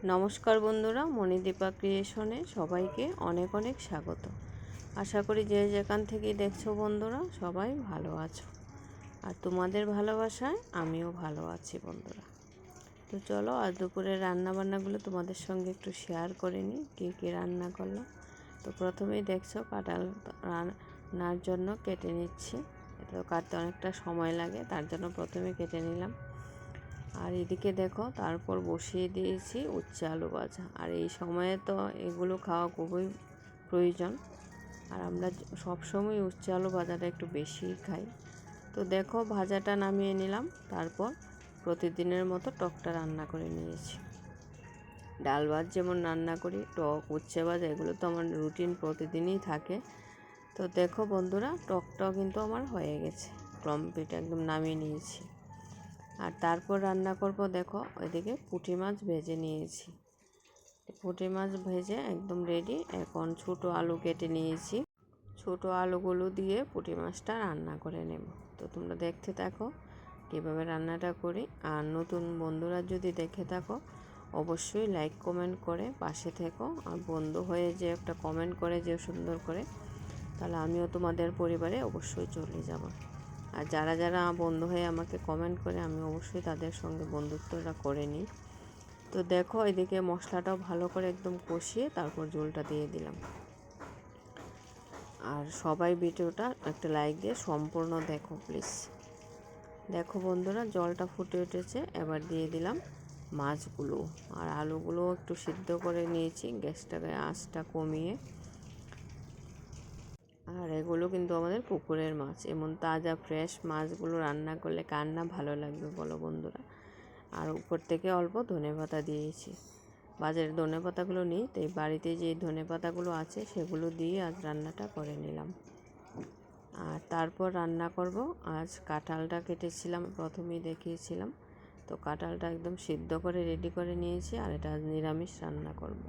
নমস্কার বন্ধুরা, মণিদীপা ক্রিয়েশনে সবাইকে অনেক অনেক স্বাগত। আশা করি যে যেখান থেকেই দেখছো বন্ধুরা সবাই ভালো আছো, আর তোমাদের ভালোবাসায় আমিও ভালো আছি বন্ধুরা। তো চলো আজ দুপুরের রান্নাবান্নাগুলো তোমাদের সঙ্গে একটু শেয়ার করে নিই, কী রান্না করলাম। তো প্রথমেই দেখছো কাঁঠাল রান্নার জন্য কেটে নিচ্ছি। এটা কাটতে অনেকটা সময় লাগে, তার জন্য প্রথমে কেটে নিলাম। আর এদিকে দেখো তারপর বসিয়ে দিয়েছি উচ্ছে আলু ভাজা। আর এই সময়ে তো এগুলো খাওয়া খুবই প্রয়োজন, আর আমরা সবসময় উচ্ছে আলু ভাজাটা একটু বেশিই খাই। তো দেখো ভাজাটা নামিয়ে নিলাম, তারপর প্রতিদিনের মতো টকটা রান্না করে নিয়েছি। ডাল ভাত যেমন রান্না করি, টক উচ্ছে ভাজা এগুলো তো আমার রুটিন প্রতিদিনই থাকে। তো দেখো বন্ধুরা টকটাও কিন্তু আমার হয়ে গেছে, কমপ্লিট একদম নামিয়ে নিয়েছি। আর তারপর রান্না করব দেখো ওইদিকে পুঁটি মাছ ভেজে নিয়েছি। পুঁটি মাছ ভেজে একদম রেডি। এখন ছোটো আলু কেটে নিয়েছি, ছোটো আলুগুলো দিয়ে পুঁটি মাছটা রান্না করে নেব। তো তোমরা দেখতে থাকো কীভাবে রান্নাটা করি। আর নতুন বন্ধুরা যদি দেখে থাকো অবশ্যই লাইক কমেন্ট করে পাশে থেকো। আর বন্ধু হয়ে যে একটা কমেন্ট করে যে সুন্দর করে, তাহলে আমিও তোমাদের পরিবারে অবশ্যই চলে যাব। আর যারা যারা বন্ধু হয়ে আমাকে কমেন্ট করে আমি অবশ্যই তাদের সঙ্গে বন্ধুত্বটা করে নিই। তো দেখো এদিকে মশলাটাও ভালো করে একদম কষিয়ে তারপর ঝোলটা দিয়ে দিলাম। আর সবাই ভিডিওটা একটা লাইক দিয়ে সম্পূর্ণ দেখো প্লিজ। দেখো বন্ধুরা জলটা ফুটে উঠেছে, এবার দিয়ে দিলাম মাছগুলো। আর আলুগুলো একটু সিদ্ধ করে নিয়েছি গ্যাসটাকে আঁচটা কমিয়ে। আর এগুলো কিন্তু আমাদের পুকুরের মাছ, এমন তাজা ফ্রেশ মাছগুলো রান্না করলে কার না ভালো লাগবে বলো বন্ধুরা। আর উপর থেকে অল্প ধনেপাতা দিয়েছি, বাজারের ধনেপাতাগুলো নেই, তাই বাড়িতে যে ধনেপাতাগুলো আছে সেগুলো দিয়ে আজ রান্নাটা করে নিলাম। আর তারপর রান্না করব আজ কাঁঠালটা কেটেছিলাম, প্রথমেই দেখিয়েছিলাম। তো কাঁঠালটা একদম সিদ্ধ করে রেডি করে নিয়েছি, আর এটা নিরামিষ রান্না করব।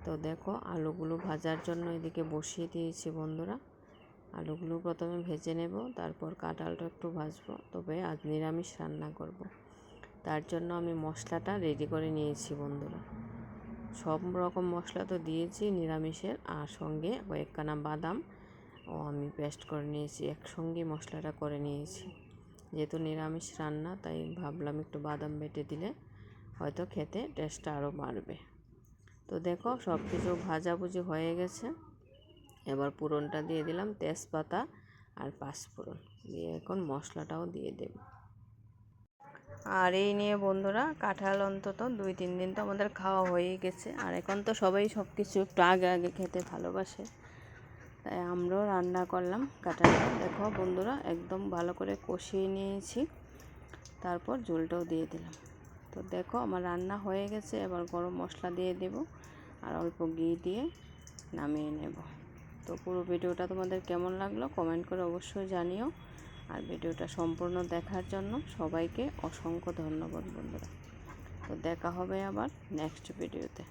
তো দেখো আলুগুলো ভাজার জন্য এদিকে বসিয়ে দিয়েছি বন্ধুরা। আলুগুলো প্রথমে ভেজে নেব, তারপর কাঁঠালটা একটু ভাজবো। তবে আজ নিরামিষ রান্না করব, তার জন্য আমি মশলাটা রেডি করে নিয়েছি বন্ধুরা। সব রকম মশলা তো দিয়েছি নিরামিষের, আর সঙ্গে কয়েকখানা বাদাম আমি পেস্ট করে নিয়েছি, একসঙ্গে মশলাটা করে নিয়েছি। যেহেতু নিরামিষ রান্না তাই ভাবলাম একটু বাদাম বেটে দিলে হয়তো খেতে টেস্টটা আরও বাড়বে। তো দেখো সব কিছু ভাজাভুজি হয়ে গেছে, এবার পুরনটা দিয়ে দিলাম, তেজপাতা আর পাঁচফোড়ন দিয়ে এখন মশলাটাও দিয়ে দেব। আর এই নিয়ে বন্ধুরা কাঁঠাল অন্তত 2-3 দিন তো আমাদের খাওয়া হয়েই গেছে। আর এখন তো সবাই সব কিছু একটু আগে আগে খেতে ভালোবাসে, তাই আমরাও রান্না করলাম কাঁঠালটা। দেখো বন্ধুরা একদম ভালো করে কষিয়ে নিয়েছি, তারপর ঝোলটাও দিয়ে দিলাম। তো দেখো আমার রান্না হয়ে গেছে, এবার গরম মশলা দিয়ে দেব আর অল্প ঘি দিয়ে নামিয়ে নেব। তো পুরো ভিডিওটা তোমাদের কেমন লাগলো কমেন্ট করে অবশ্যই জানিও। আর ভিডিওটা সম্পূর্ণ দেখার জন্য সবাইকে অসংখ্য ধন্যবাদ বন্ধুরা। তো দেখা হবে আবার নেক্সট ভিডিওতে।